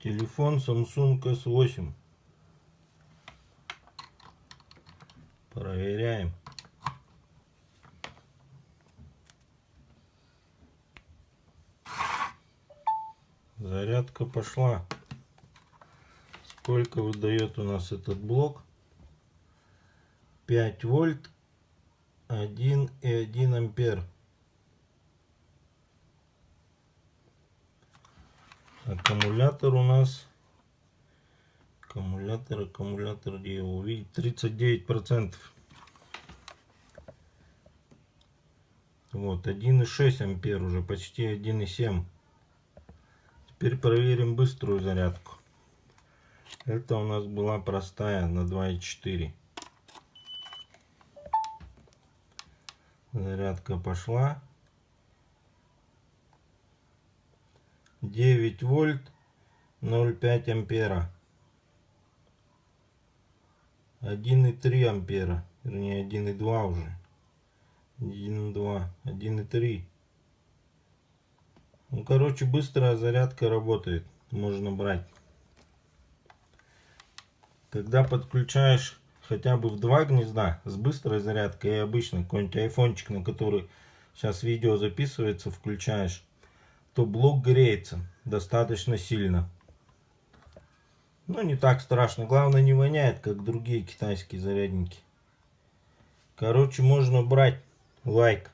Телефон Samsung S8. Проверяем. Зарядка пошла. Сколько выдает у нас этот блок? 5 вольт, 1,1 ампер. Аккумулятор у нас, аккумулятор, где его увидеть, 39%. Вот, 1,6 ампер, уже почти 1,7. Теперь проверим быструю зарядку. Это у нас была простая на 2,4. Зарядка пошла. 9 вольт, 0,5 ампера. 1,3 ампера, вернее 1,2 уже. 1,2, 1,3. Ну, короче, быстрая зарядка работает. Можно брать. Когда подключаешь хотя бы в 2 гнезда с быстрой зарядкой и обычно какой-нибудь айфончик, на который сейчас видео записывается, включаешь, то блок греется достаточно сильно. Но не так страшно. Главное, не воняет, как другие китайские зарядники. Короче, можно брать. Лайк.